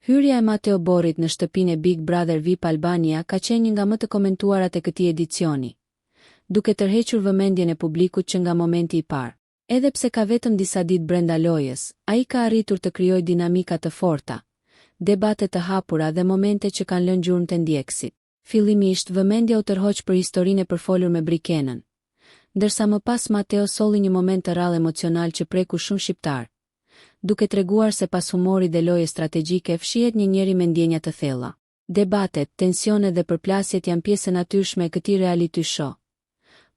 Hyrja e Mateo Borrit në shtëpinë e Big Brother VIP Albania ka qenë një nga më të komentuarat e këtij edicioni, duke tërhequr vëmendjen e publikut që nga momenti i parë. Edhe pse ka vetëm disa ditë brenda lojës, ai ka arritur të krijojë dinamika të forta, debate të hapura dhe momente që kanë lënë gjurmë të ndjekësit. Fillimisht vëmendja u tërhoq për historinë e përfolur me Brikenën, ndërsa më pas Mateo solli një moment të rrallë emocional që preku shumë shqiptar, duke treguar se pas humorit dhe lojës strategjike fshihet një njeri me ndjenja të thella. Debatet, tensionet dhe përplasjet janë pjesë e natyrshme e këtij reality show.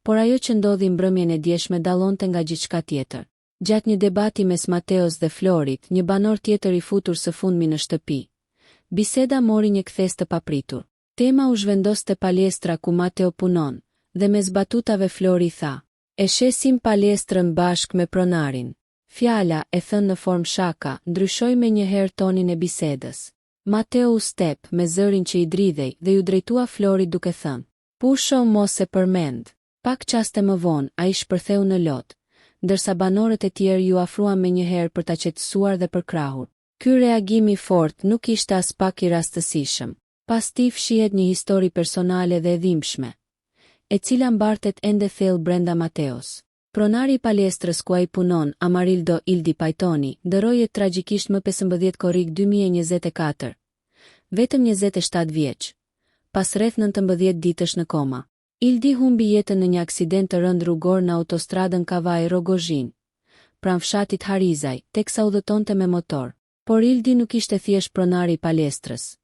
Por ajo që ndodhi mbrëmjen e dieshme dallonte nga gjithçka tjetër. Gjatë një debati mes Mateos dhe Florit, një banor tjetër i futur së fundmi në shtëpi, biseda mori një kthes të papritur. Tema u zhvendos te palestra ku Mateo punon, dhe mes batutave Flori tha: "E shesim palestrën bashk me pronarin." Fjala, e thënë në formë shaka, ndryshoi me njëherë tonin e bisedës. Mateo u step me zërin që i dridhej dhe ju drejtua Florit duke thënë: "Pusho mos e përmend." Pak qaste më vonë, ai shpërtheu në lot, ndërsa banorët e tjerë ju afruan me njëherë për ta qetësuar dhe përkrahur. Ky reagim i fortë nuk ishte as pak i rastësishëm. Pas tij fshihet një histori personale dhe e dhimbshme, e cila mbartet ende thellë brenda Mateos. Pronari i palestrës ku ai punon, Amarildo Ildi Pajtoni, ndëroi jetë tragjikisht më 15 korrik 2024, vetëm 27 vjeç, pas rreth 19 ditësh në koma. Ildi humbi jetën në një aksident të rënd rrugor në autostradën Kavaj-Rogozhin, pranë fshatit Harizaj, teksa udhëtonte me motor. Por Ildi nuk ishte thjesht pronari i palestrës.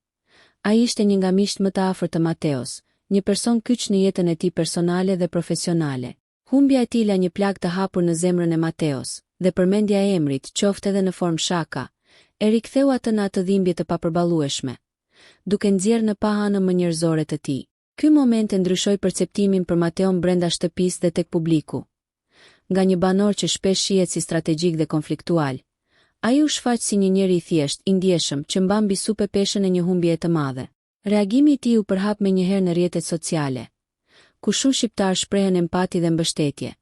Ai ishte një nga miqtë më të afërt të Mateos, një person kyç në jetën e tij personale dhe profesionale. Humbja e tij la një plagë të hapur në zemrën e Mateos, dhe përmendja e emrit, qoftë edhe në formë shaka, e riktheu atë në atë dhimbje të papërballueshme, duke nxjerrë në pa anën më njerëzore të tij. Ky moment e ndryshoi perceptimin për Mateon brenda shtëpisë dhe tek publiku. Nga një banor që shpesh shihet si strategjik dhe konfliktual, ai u shfaq si një njeri i thjesht, i ndjeshëm, që mban mbi supe peshën e një humbjeje të madhe. Reagimi i tij u përhap me njëherë në rrjetet sociale, ku shumë shqiptar shprehen empati dhe mbështetje,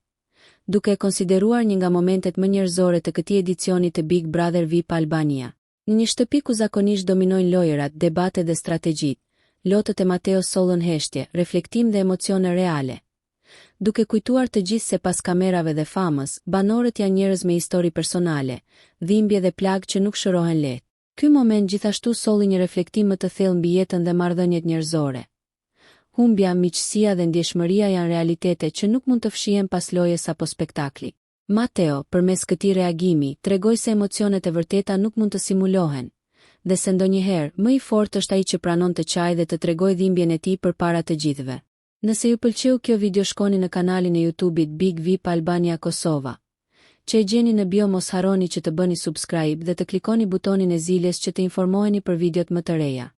duke e konsideruar një nga momentet më njerëzore të këtij edicioni të Big Brother VIP Albania. Në një shtëpi ku zakonisht dominojnë lojërat, debatet dhe strategjitë, lotët e Mateos sollën heshtje, reflektim dhe emocione reale. Duke kujtuar të gjithë se pas kamerave dhe famës, banorët janë njerëz me histori personale, dhimbje dhe plagë që nuk shërohen lehtë. Ky moment gjithashtu solli një reflektim më të thellë mbi jetën dhe marrëdhëniet njerëzore. Humbja, miqësia dhe ndjeshmëria janë realitete që nuk mund të fshihen pas lojës apo spektaklit. Mateo, përmes këtij reagimi, tregoi se emocionet e vërteta nuk mund të simulohen, dhe se ndonjëherë më i fortë është ai që pranon të qajë dhe të tregojë dhimbjen e tij përpara të gjithëve. Nëse ju pëlqeu kjo video, shkoni në kanalin e YouTube-it Big VIP Albania Kosova, që e gjeni në bio. Mos harroni që të bëni subscribe dhe të klikoni butonin e ziljes që të informoheni për videot më të reja.